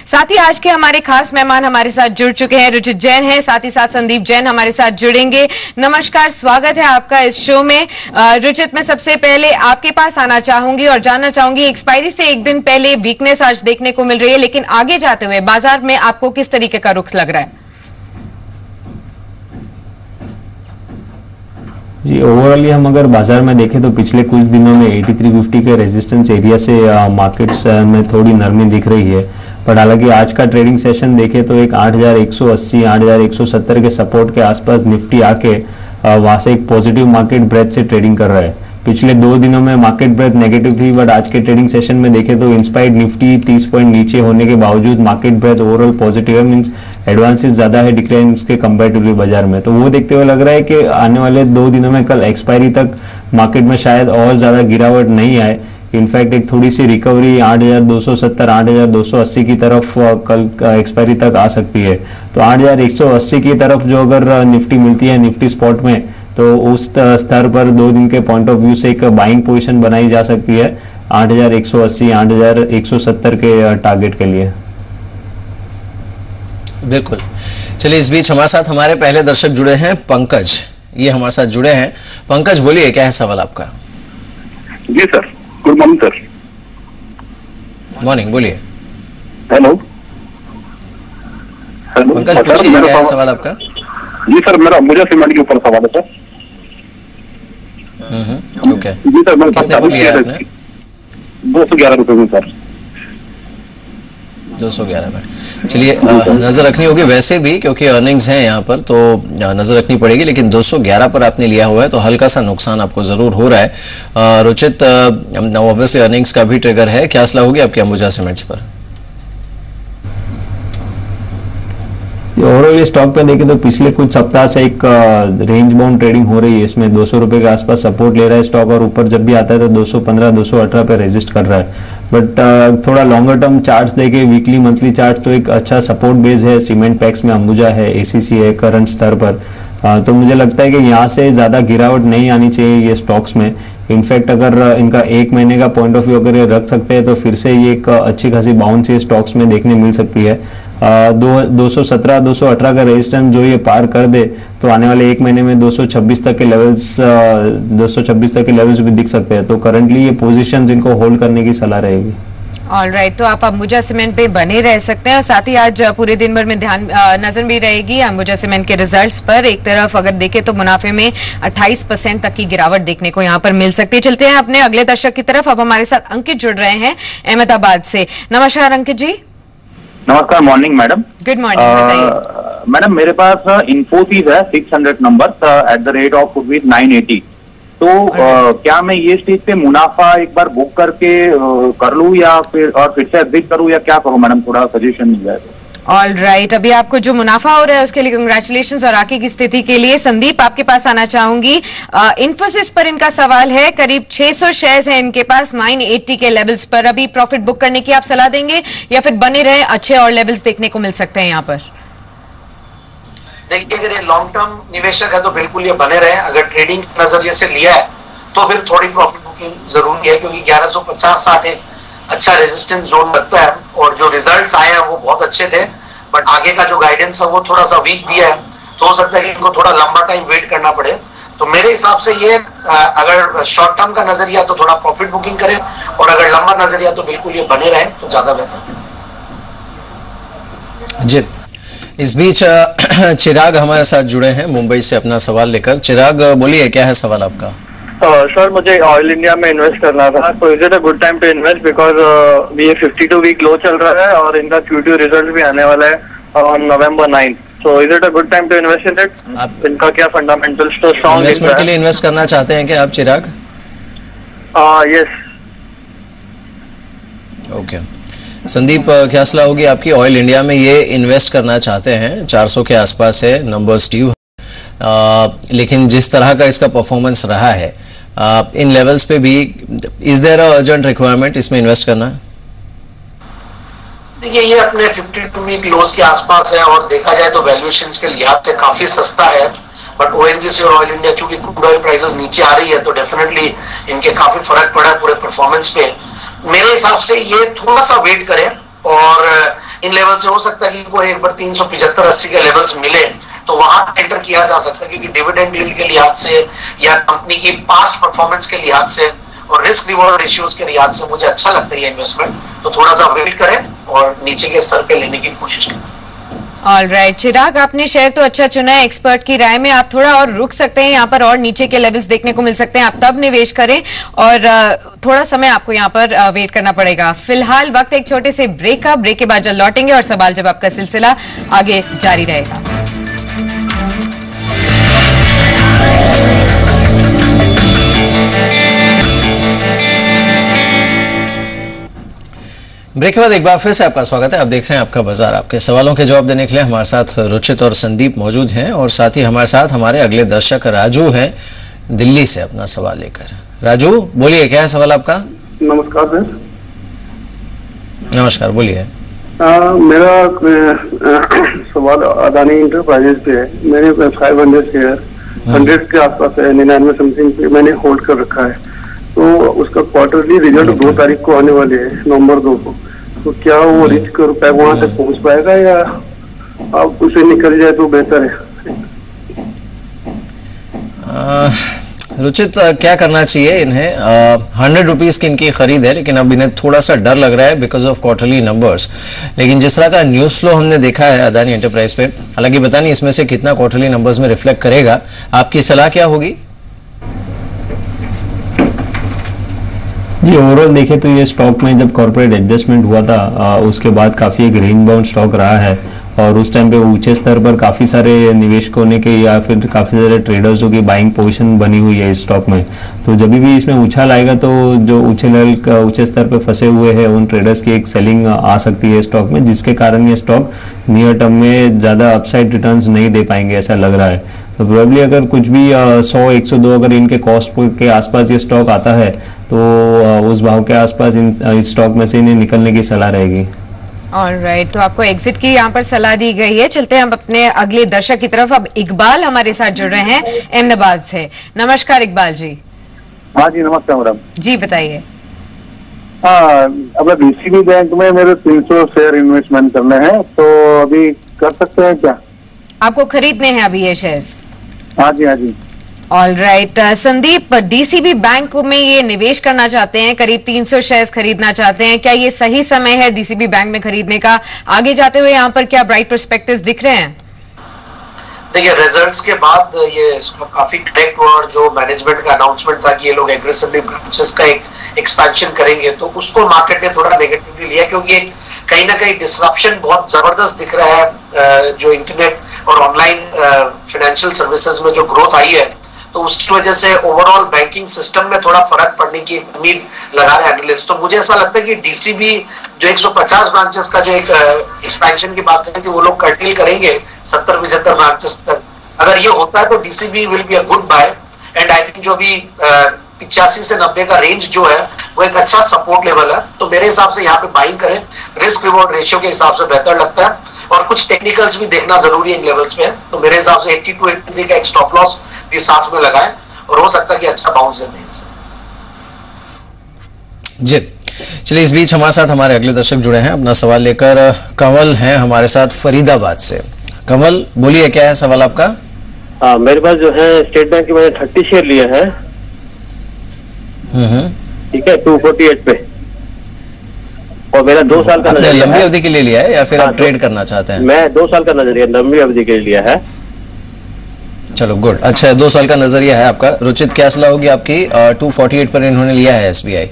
साथ ही आज के हमारे खास मेहमान हमारे साथ जुड़ चुके हैं। रुचित जैन हैं, साथ ही साथ संदीप जैन हमारे साथ जुड़ेंगे। नमस्कार, स्वागत है आपका इस शो में। रुचित, मैं सबसे पहले आपके पास आना चाहूंगी और जानना चाहूंगी, एक्सपायरी से एक दिन पहले वीकनेस आज देखने को मिल रही है, लेकिन आगे जाते हुए बाजार में आपको किस तरीके का रुख लग रहा है? जी, ओवरऑली हम अगर बाजार में देखें तो पिछले कुछ दिनों में 8350 के रेजिस्टेंस एरिया से मार्केट्स में थोड़ी नरमी दिख रही है। पर हालांकि आज का ट्रेडिंग सेशन देखें तो एक 8180 8170 के सपोर्ट के आसपास निफ्टी आके वहां से एक पॉजिटिव मार्केट ब्रेथ से ट्रेडिंग कर रहा है। पिछले 2 दिनों में मार्केट ब्रेथ नेगेटिव थी, बट आज के ट्रेडिंग सेशन में देखें तो इंस्पायर्ड निफ्टी 30 पॉइंट नीचे होने के बावजूद मार्केट ब्रेथ ओवरऑल पॉजिटिव है। मींस एडवांसेस ज्यादा है डिक्लाइन के कंपैरेटिवली बाजार में। तो वो देखते हुए लग रहा है कि आने वाले 2 दिनों में कल एक्सपायरी तक मार्केट में शायद और ज्यादा गिरावट नहीं आए। इनफैक्ट एक थोड़ी सी रिकवरी 8270 8280 की तरफ कल एक्सपायरी तक आ सकती है। तो 8180 की तरफ जो अगर निफ्टी मिलती है निफ्टी स्पॉट में, तो उस स्तर पर 2 दिन के पॉइंट ऑफ व्यू से एक बाइंग पोजीशन बनाई जा सकती है 8180 8170 के टारगेट के लिए। बिल्कुल। चलिए, इस बीच हमारे साथ हमारे पहले दर्शक जुड़े हैं, पंकज। ये हमारे साथ जुड़े हैं। पंकज, बोलिए, क्या है सवाल आपका? जी sir, good morning sir. Morning, बोलिए। हेलो हेलो पंकज, पूछिए, क्या है सवाल आपका? जी सर, मेरा अंबुजा सीमेंट के ऊपर सवाल है सर। ओके। जी सर, मैं कितने को लिया आपने? 211 रुपए में सर। 211 में। चलिए, नजर रखनी होगी वैसे भी, क्योंकि अर्निंग्स हैं यहाँ पर, तो नजर रखनी पड़ेगी। लेकिन 211 पर आपने लिया हुआ है तो हल्का सा नुकसान आपको जरूर हो रहा है। रुचित, ऑब्वियसली अर्निंग्स का भी ट्रिगर है, क्या सलाह होगी आपके अंबुजा सीमेंट्स पर? ओवरऑल स्टॉक पे देखें तो पिछले कुछ सप्ताह से एक रेंज बाउंड ट्रेडिंग हो रही है। इसमें 200 रुपए के आसपास सपोर्ट ले रहा है स्टॉक, और ऊपर जब भी आता है तो 215 218 पे रेजिस्ट कर रहा है। बट थोड़ा लॉन्गर टर्म चार्ट्स देखे, वीकली मंथली चार्ट, तो एक अच्छा सपोर्ट बेस है। सीमेंट पैक्स में अंबुजा है, एसीसी है करंट स्तर पर। तो मुझे लगता है कि यहाँ से ज्यादा गिरावट नहीं आनी चाहिए ये स्टॉक्स में। इनफैक्ट अगर इनका 1 महीने का पॉइंट ऑफ व्यू अगर ये रख सकते हैं तो फिर से ये एक अच्छी खासी बाउंस ये स्टॉक्स में देखने मिल सकती है। 217 218 का रेजिस्टेंस जो ये पार कर दे तो आने वाले 1 महीने में 226 तक के लेवल्स 226 तक के लेवल्स भी दिख सकते हैं। तो करंटली ये पोजीशंस इनको होल्ड करने की सलाह रहेगी। ऑलराइट, तो आप अंबुजा सीमेंट पे बने रह सकते हैं और साथ ही आज पूरे दिन भर में ध्यान नजर भी रहेगी अंबुजा सीमेंट के रिजल्ट्स पर। एक तरफ अगर देखें तो मुनाफे में 28% तक की गिरावट देखने को यहाँ पर मिल सकती है। चलते हैं अपने अगले दर्शक की तरफ। अब हमारे साथ अंकित जुड़ रहे हैं अहमदाबाद से। नमस्कार अंकित जी। नमस्कार, मॉर्निंग मैडम। गुड मॉर्निंग, बताइए। मैडम, मेरे पास इन्फोसिस है 600 number at the rate of rupees 980। तो क्या मैं ये स्टेज पे मुनाफा एक बार बुक करके कर लूं या फिर से एग्जिट करूं, या क्या करूं मैडम? थोड़ा सजेशन मिल जाए तो। ऑलराइट, अभी आपको जो मुनाफा हो रहा है उसके लिए कांग्रेचुलेशंस और आगे की स्थिति के लिए। संदीप, आपके पास आना चाहूंगी। इन्फोसिस पर इनका सवाल है, करीब 600 शेयर्स हैं इनके पास 980 के लेवल्स पर। अभी प्रॉफिट बुक करने की आप सलाह देंगे या फिर बने रहे? अच्छे और लेवल्स देखने को मिल सकते हैं यहाँ पर। देखिए, अगर ये लॉन्ग टर्म निवेशक है तो बिल्कुल ये बने रहे। अगर ट्रेडिंग नजरिए से लिया है तो फिर थोड़ी प्रॉफिट बुकिंग जरूरी है, क्योंकि 1150-60 एक अच्छा रेजिस्टेंस जोन लगता है और जो रिजल्ट्स आए हैं वो बहुत अच्छे थे। बट आगे का जो गाइडेंस है वो थोड़ा सा वीक दिया है, तो हो सकता है कि इनको थोड़ा लंबा टाइम वेट करना पड़े। तो मेरे हिसाब से ये अगर शॉर्ट टर्म का नजरिया तो थोड़ा प्रॉफिट बुकिंग करें, और अगर लंबा नजरिया तो बिल्कुल ये बने रहे तो ज्यादा बेहतर है। जी, इस बीच चिराग हमारे साथ जुड़े हैं मुंबई से अपना सवाल लेकर। चिराग, बोलिए, क्या है सवाल आपका? सर, मुझे ऑयल इंडिया में इन्वेस्ट करना था, तो is it a good time to invest? Because ये 52 वीक लो चल रहा है और इनका Q2 रिजल्ट भी आने वाला है on November 9। So is it a good time to invest in it? इनका क्या फंडामेंटल्स तो स्ट्रॉन्ग इन्वेस्टमेंट के लिए इन्वेस्ट करना चाहते हैं क्या आप, चिराग? यस। ओके। संदीप, क्या सलाह होगी आपकी? ऑयल इंडिया में ये इन्वेस्ट करना चाहते हैं, 400 के आसपास है, नंबर्स ड्यू, लेकिन जिस तरह का इसका परफॉर्मेंस रहा है इन लेवल्स पे भी, is there a urgent requirement इसमें इन्वेस्ट करना? देखिए, ये अपने 52 वीक लोज के आसपास है और देखा जाए तो वैल्यूएशंस के लिहाज से काफी सस्ता है। बट ओएनजीसी और ऑयल इंडिया, चूंकि क्रूड ऑयल प्राइसेस नीचे आ रही है तो डेफिनेटली इनके काफी फर्क पड़ा है पूरे परफॉर्मेंस पे। मेरे हिसाब से ये थोड़ा सा वेट करें और इन लेवल से हो सकता है कि इनको एक बार 375-80 के लेवल्स मिले तो वहां एंटर किया जा सकता है, क्योंकि डिविडेंड यील्ड के लिहाज से या कंपनी की पास्ट परफॉर्मेंस के लिहाज से और रिस्क रिवॉर्ड रेशियोज के लिहाज से मुझे अच्छा लगता है ये इन्वेस्टमेंट। तो थोड़ा सा वेट करें और नीचे के स्तर पे लेने की कोशिश करें। ऑलराइट चिराग, आपने शेयर तो अच्छा चुना है, एक्सपर्ट की राय में आप थोड़ा और रुक सकते हैं, यहाँ पर और नीचे के लेवल्स देखने को मिल सकते हैं, आप तब निवेश करें और थोड़ा समय आपको यहाँ पर वेट करना पड़ेगा। फिलहाल वक्त एक छोटे से ब्रेक का, ब्रेक के बाद जल्द लौटेंगे और सवाल जवाब का सिलसिला आगे जारी रहेगा। ब्रेक के बाद एक बार फिर से आपका स्वागत है। आप देख रहे हैं आपका बाजार। आपके सवालों के जवाब देने के लिए हमारे साथ रुचित और संदीप मौजूद हैं और साथ ही हमारे साथ हमारे अगले दर्शक राजू हैं दिल्ली से अपना सवाल लेकर। राजू बोलिए, क्या है सवाल आपका? नमस्कार सर। नमस्कार, बोलिए। मेरा सवाल अदानी इंटरप्राइजेज पे है। मैंने 500 शेयर 100 के आसपास है, 99 समथिंग पे मैंने होल्ड कर रखा है। तो उसका क्वार्टरली रिजल्ट 2 तारीख को आने वाले है, नवंबर 2 को। तो क्या वो रिच कर पाए, वहां तक पहुंच पाएगा या अब उसे निकल जाए तो बेहतर है? रुचित, क्या करना चाहिए इन्हें? 100 रुपीज की इनकी खरीद है, लेकिन अब इन्हें थोड़ा सा डर लग रहा है बिकॉज ऑफ क्वार्टरली नंबर्स। लेकिन जिस तरह का न्यूज फ्लो हमने देखा है अदानी एंटरप्राइज पे, हालांकि पता नहीं इसमें से कितना क्वार्टरली नंबर्स में रिफ्लेक्ट करेगा, आपकी सलाह क्या होगी? जी, ओवरऑल देखे तो ये स्टॉक में जब कॉर्पोरेट एडजस्टमेंट हुआ था उसके बाद काफ़ी एक रेंज बाउंड स्टॉक रहा है और उस टाइम पे ऊंचे स्तर पर काफ़ी सारे निवेशकों ने के या फिर काफ़ी सारे ट्रेडर्सों की बाइंग पोजीशन बनी हुई है इस स्टॉक में। तो जब भी इसमें उछाल आएगा तो जो ऊंचे स्तर पे फंसे हुए हैं उन ट्रेडर्स की एक सेलिंग आ सकती है स्टॉक में, जिसके कारण ये स्टॉक नियर टर्म में ज़्यादा अपसाइड रिटर्न्स नहीं दे पाएंगे ऐसा लग रहा है। तो प्रोबेबली अगर कुछ भी 100-102 अगर इनके कॉस्ट के आसपास ये स्टॉक आता है तो उस भाव के आसपास इस स्टॉक में से इन्हें निकलने की सलाह रहेगी। ऑलराइट, तो आपको एग्जिट की यहाँ पर सलाह दी गई है। चलते हैं हम अपने अगले दर्शक की तरफ। अब इकबाल हमारे साथ जुड़ रहे हैं अहमदाबाद से। नमस्कार इकबाल जी। हाँ जी, नमस्कार मैडम जी, बताइए। हाँ, अब डीसीबी बैंक में मेरे 300 शेयर इन्वेस्टमेंट करने हैं, तो अभी कर सकते हैं क्या? आपको खरीदने हैं अभी ये शेयर्स? हाँ जी, हाँ जी। ऑलराइट, संदीप, डीसीबी बैंक में ये निवेश करना चाहते हैं, करीब 300 शेयर्स खरीदना चाहते हैं, क्या ये सही समय है डीसीबी बैंक में खरीदने का? आगे जाते हुए यहाँ पर क्या ब्राइट पर्सपेक्टिव्स दिख रहे हैं? देखिए, रिजल्ट्स के बाद ये काफी करेक्ट हुआ और जो मैनेजमेंट का अनाउंसमेंट था कि ये लोग एग्रेसिवली ब्रांचेस का एक एक्सपेंशन करेंगे, तो उसको मार्केट ने थोड़ा नेगेटिवली लिया, क्योंकि एक कहीं ना कहीं डिसरप्शन बहुत जबरदस्त दिख रहा है। जो इंटरनेट और ऑनलाइन फाइनेंशियल सर्विसेज में जो ग्रोथ आई है, तो उसकी वजह से ओवरऑल बैंकिंग सिस्टम में थोड़ा फर्क पड़ने की उम्मीद लगा रहे हैं एनालिस्ट। तो मुझे ऐसा लगता है कि डीसीबी जो 150 ब्रांचेस का जो एक एक्सपेंशन की बात करी थी, वो लोग कर्टेल करेंगे 70-75 ब्रांचेस तक। अगर ये होता है तो DCB will be a good buy and I think जो भी 85 से 90 का रेंज जो है वो एक अच्छा सपोर्ट लेवल है। तो मेरे हिसाब से यहाँ पे बाइंग करें, रिस्क रिवॉर्ड रेशियो के हिसाब से बेहतर लगता है और कुछ टेक्निकल्स भी देखना जरूरी है इन लेवल्स में। तो मेरे हिसाब से 82-83 का एक स्टॉप लॉस भी साथ में लगाएं और हो सकता है कि अच्छा बाउंस दें। जी, चलिए, इस बीच हमारे साथ हमारे अगले दर्शक जुड़े हैं अपना सवाल लेकर। कंवल हैं हमारे साथ फरीदाबाद से। कंवल बोलिए, क्या है सवाल आपका? मेरे पास जो है स्टेट बैंक के मैंने 30 शेयर लिए हैं, ठीक है, 248 पे, और मेरा 2 साल का नजरिया लंबी अवधि के लिए लिया है या फिर आप ट्रेड करना चाहते हैं? मैं 2 साल का नजरिया लंबी अवधि के लिए लिया है। चलो गुड, अच्छा, 2 साल का नजरिया है आपका। रुचित, क्या सलाह होगी आपकी? 248 पर इन्होंने लिया है एसबीआई।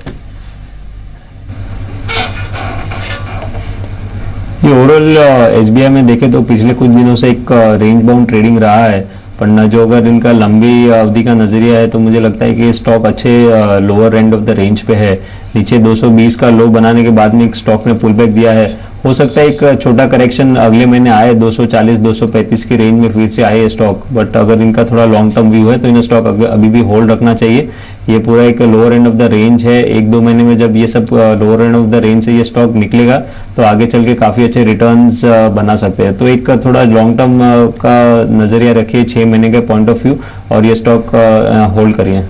ओवरऑल एसबीआई में देखे तो पिछले कुछ दिनों से एक रेंज बाउंड ट्रेडिंग रहा है, पर न जो अगर इनका लंबी अवधि का नजरिया है तो मुझे लगता है कि स्टॉक अच्छे lower end of the range पे है। नीचे 220 का लो बनाने के बाद में एक स्टॉक ने पुल बैक दिया है। हो सकता है एक छोटा करेक्शन अगले महीने आए, 240-235 की रेंज में फिर से आए स्टॉक, बट अगर इनका थोड़ा लॉन्ग टर्म व्यू है तो इन्हें स्टॉक अभी भी होल्ड रखना चाहिए। ये पूरा एक lower end of the range है। 1-2 महीने में जब ये सब lower end of the range से ये स्टॉक निकलेगा तो आगे चल के काफी अच्छे रिटर्न्स बना सकते हैं। तो एक थोड़ा लॉन्ग टर्म का नजरिया रखिए 6 महीने के पॉइंट ऑफ व्यू और ये स्टॉक होल्ड करिए।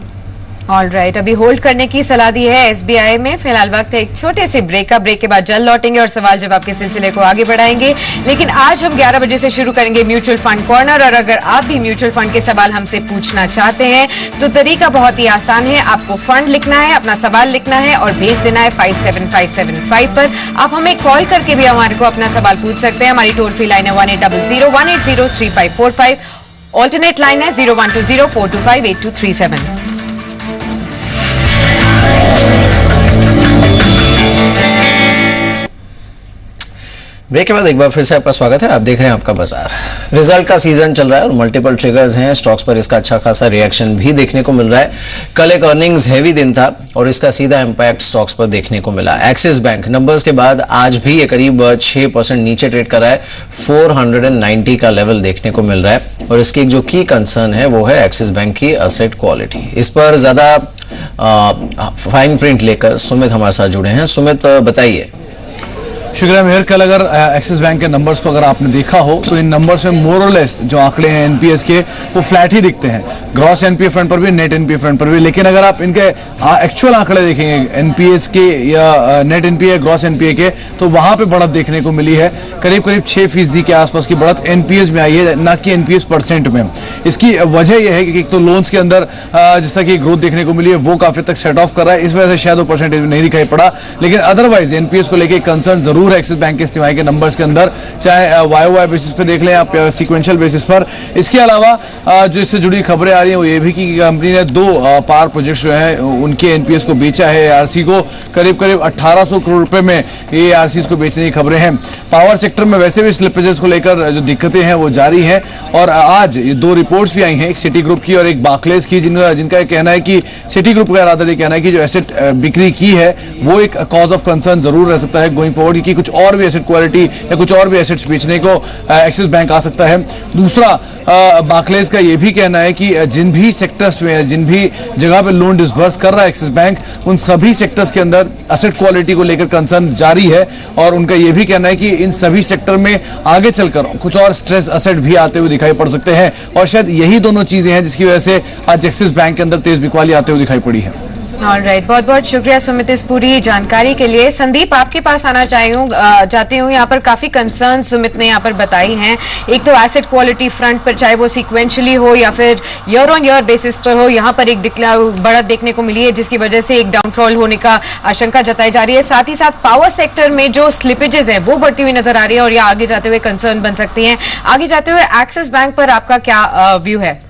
ऑल राइट, अभी होल्ड करने की सलाह दी है एसबीआई में। फिलहाल वक्त है एक छोटे से ब्रेक का। ब्रेक के बाद जल्द लौटेंगे और सवाल जवाब के सिलसिले को आगे बढ़ाएंगे। लेकिन आज हम 11 बजे से शुरू करेंगे म्यूचुअल फंड कॉर्नर, और अगर आप भी म्यूचुअल फंड के सवाल हमसे पूछना चाहते हैं तो तरीका बहुत ही आसान है। आपको फंड लिखना है, अपना सवाल लिखना है और भेज देना है 57575 पर। आप हमें कॉल करके भी हमारे को अपना सवाल पूछ सकते हैं। हमारी टोल फ्री लाइन है 1800-180-3545। ऑल्टरनेट लाइन है 0120-425-8237। ब्रेक के बाद एक बार फिर से आपका स्वागत है। आप देख रहे हैं आपका बाजार। रिजल्ट का सीजन चल रहा है और मल्टीपल ट्रिगर्स हैं। स्टॉक्स पर इसका अच्छा खासा रिएक्शन भी देखने को मिल रहा है। कल एक अर्निंग्स हैवी दिन था और इसका सीधा इंपैक्ट स्टॉक्स पर देखने को मिला। एक्सिस बैंक नंबर्स के बाद आज भी ये करीब 6% नीचे ट्रेड कर रहा है। 490 का लेवल देखने को मिल रहा है और इसकी एक जो की कंसर्न है वो है एक्सिस बैंक की एसेट क्वालिटी। इस पर ज्यादा फाइन प्रिंट लेकर सुमित हमारे साथ जुड़े हैं। सुमित, बताइए। शुक्रिया मेहर। कल अगर एक्सिस बैंक के नंबर्स को अगर आपने देखा हो तो इन नंबर्स में मोर और लेस जो आंकड़े हैं एनपीएस के वो फ्लैट ही दिखते हैं, ग्रॉस एनपीए फ्रंट पर भी, नेट एनपीए फ्रंट पर भी। लेकिन अगर आप इनके एक्चुअल आंकड़े देखेंगे एनपीएस के या नेट एनपीए ग्रॉस एनपीए के, तो वहां पे बढ़त देखने को मिली है। करीब करीब 6% के आसपास की बढ़त एनपीएस में आई है, ना कि एनपीएस परसेंट में। इसकी वजह यह है कि एक तो लोन्स के अंदर जिस तरह की ग्रोथ देखने को मिली है वो काफी तक सेट ऑफ कर रहा है, इस वजह से शायद वो परसेंटेज में नहीं दिखाई पड़ा। लेकिन अदरवाइज एनपीएस को लेकर कंसर्न जरूर है एक्सिस बैंक के इस्तेमाल के नंबर्स के अंदर, चाहे वाई बेसिस पे देख लें आप, सीक्वेंशियल बेसिस पर। इसके अलावा जो इससे जुड़ी खबरें आ रही हैं वो ये भी कि कंपनी ने 2 पावर प्रोजेक्ट्स जो हैं उनके एनपीएस को बेचा है एआरसी को। करीब करीब 1800 करोड़ रुपए में ये एआरसी को बेचने की खबरें हैं। पावर सेक्टर में वैसे भी स्लिपेजेस को लेकर जो दिक्कतें हैं वो जारी हैं और आज ये 2 रिपोर्ट्स भी आई हैं, एक सिटी ग्रुप की और एक बार्कलेज की, जिनका कहना है कि सिटी ग्रुप का इरादा कहना है कि जो एसेट बिक्री की है वो एक कॉज ऑफ कंसर्न जरूर रह सकता है गोइंग फॉरवर्ड, कि कुछ और भी एसेट क्वालिटी या कुछ और भी एसेट्स बेचने को एक्सिस बैंक आ सकता है। दूसरा, बार्कलेज का ये भी कहना है कि जिन भी सेक्टर्स में, जिन भी जगह पे लोन डिसबर्स कर रहा है एक्सिस बैंक, उन सभी सेक्टर्स के अंदर एसेट क्वालिटी को लेकर कंसर्न जारी है। और उनका ये भी कहना है कि इन सभी सेक्टर में आगे चलकर कुछ और स्ट्रेस एसेट भी आते हुए दिखाई पड़ सकते हैं और शायद यही दोनों चीजें हैं जिसकी वजह से आज एक्सिस बैंक के अंदर तेज बिकवाली आते हुए दिखाई पड़ी है। ऑल राइट, बहुत बहुत शुक्रिया सुमित इस पूरी जानकारी के लिए। संदीप, आपके पास आना चाहती हूँ। यहाँ पर काफी कंसर्न सुमित ने यहाँ पर बताई हैं। एक तो एसेट क्वालिटी फ्रंट पर, चाहे वो सीक्वेंशली हो या फिर ईयर ऑन ईयर बेसिस पर हो, यहाँ पर एक बढ़त देखने को मिली है जिसकी वजह से एक डाउनफॉल होने का आशंका जताई जा रही है। साथ ही साथ पावर सेक्टर में जो स्लिपेजेस है वो बढ़ती हुई नजर आ रही है और यह आगे जाते हुए कंसर्न बन सकती है। आगे जाते हुए एक्सिस बैंक पर आपका क्या व्यू है?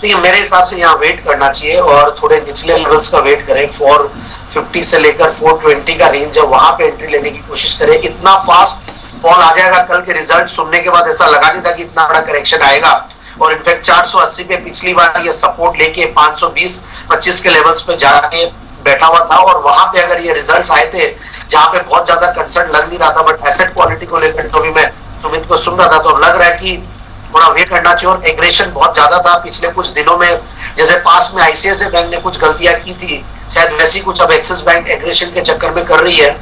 देखिए, मेरे हिसाब से यहाँ वेट करना चाहिए और थोड़े निचले लेवल्स का वेट करें। 450 से लेकर 420 का रेंज है, वहां पे एंट्री लेने की कोशिश करें। इतना फास्ट फॉल आ जाएगा, कल के रिजल्ट सुनने के बाद ऐसा लगा नहीं था कि इतना बड़ा करेक्शन आएगा। और इनफैक्ट 480 पे पिछली बार ये सपोर्ट लेके 520-25 के लेवल्स पे जाके बैठा हुआ था और वहां पे अगर ये रिजल्ट आए थे जहां पे बहुत ज्यादा कंसर्न लग नहीं रहा था, बट एसेट क्वालिटी को लेकर तो भी मैं सुमित को सुन रहा था तो लग रहा है कि थोड़ा वेट करना चाहिए। और एग्रेशन बहुत ज्यादा था पिछले कुछ दिनों में, जैसे पास में आईसीआईसीआई बैंक ने कुछ गलतियां की थी, शायद वैसी कुछ अब एक्सिस बैंक एग्रेशन के चक्कर में कर रही है।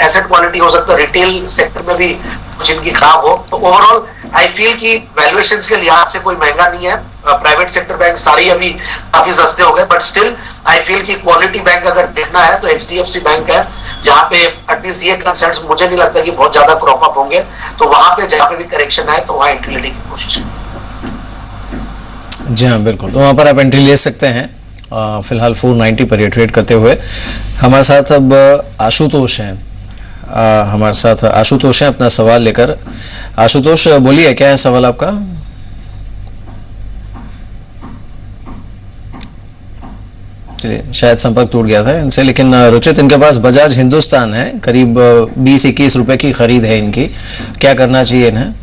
एसेट क्वालिटी हो सकता है रिटेल सेक्टर में भी कुछ इनकी खराब हो। तो ओवरऑल आई फील कि वैल्यूएशंस के लिहाज से कोई महंगा नहीं है। प्राइवेट सेक्टर बैंक सारी अभी काफी सस्ते हो गए, बट स्टिल आई फील कि क्वालिटी बैंक अगर देखना है तो एचडीएफसी बैंक है, जहां पे एटलीस्ट ये कंसर्न्स मुझे नहीं लगता कि बहुत ज्यादा क्रॉप अप होंगे। तो वहां पे जहां पे भी करेक्शन आए तो वहां एंट्री लेने की कोशिश करें। जी हाँ, बिल्कुल, तो वहां पर आप एंट्री ले सकते हैं। फिलहाल 490 पर ये ट्रेड करते हुए। हमारे साथ अब आशुतोष हैं, अपना सवाल लेकर। आशुतोष, बोलिए, क्या है सवाल आपका? शायद संपर्क टूट गया था इनसे, लेकिन रुचित, इनके पास बजाज हिंदुस्तान है, करीब 20-21 रुपए की खरीद है इनकी, क्या करना चाहिए इन्हें?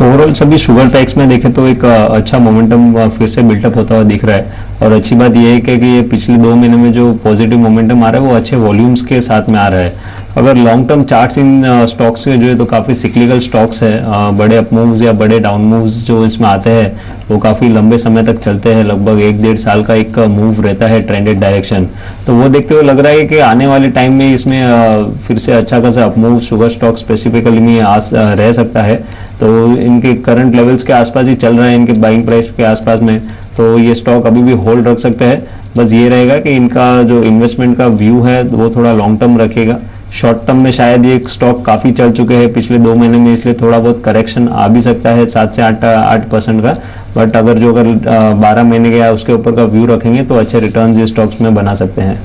ओवरऑल सभी शुगर पैक्स में देखें तो एक अच्छा मोमेंटम फिर से बिल्टअप होता हुआ दिख रहा है और अच्छी बात यह है कि ये पिछले 2 महीने में जो पॉजिटिव मोमेंटम आ रहा है वो अच्छे वॉल्यूम्स के साथ में आ रहा है। अगर long term charts in stocks के जो है तो काफ़ी सिक्लिकल स्टॉक्स है, बड़े अप मूव्स या बड़े डाउन मूव्स जो इसमें आते हैं वो काफ़ी लंबे समय तक चलते हैं, लगभग 1-1.5 साल का एक मूव रहता है ट्रेंडेड डायरेक्शन। तो वो देखते हुए लग रहा है कि आने वाले टाइम में इसमें फिर से अच्छा खासा up move sugar stock specifically में रह सकता है। तो इनके करंट लेवल्स के आसपास ही चल रहे हैं, इनके बाइंग प्राइस के आसपास में, तो ये स्टॉक अभी भी होल्ड रख सकते हैं। बस ये रहेगा कि इनका जो इन्वेस्टमेंट का व्यू है वो थोड़ा लॉन्ग टर्म रखेगा। शॉर्ट टर्म में शायद ये स्टॉक काफ़ी चल चुके हैं पिछले 2 महीने में, इसलिए थोड़ा बहुत करेक्शन आ भी सकता है 7 से 8% का। बट अगर 12 महीने का या उसके ऊपर का व्यू रखेंगे तो अच्छे रिटर्न ये स्टॉक्स में बना सकते हैं।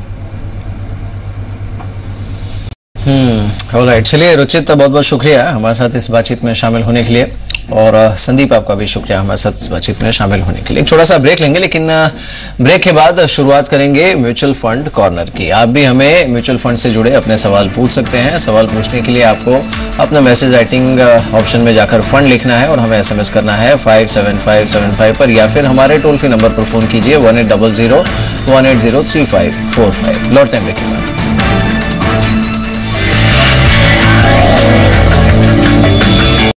ऑलराइट, चलिए रुचित बहुत बहुत शुक्रिया हमारे साथ इस बातचीत में शामिल होने के लिए, और संदीप आपका भी शुक्रिया हमारे साथ इस बातचीत में शामिल होने के लिए। छोटा सा ब्रेक लेंगे, लेकिन ब्रेक के बाद शुरुआत करेंगे म्यूचुअल फंड कॉर्नर की। आप भी हमें म्यूचुअल फंड से जुड़े अपने सवाल पूछ सकते हैं। सवाल पूछने के लिए आपको अपना मैसेज राइटिंग ऑप्शन में जाकर फंड लिखना है और हमें SMS करना है 57575 पर, या फिर हमारे टोल फ्री नंबर पर फोन कीजिए 1800 180 3545। लौटते हैं ब्रेक के बाद।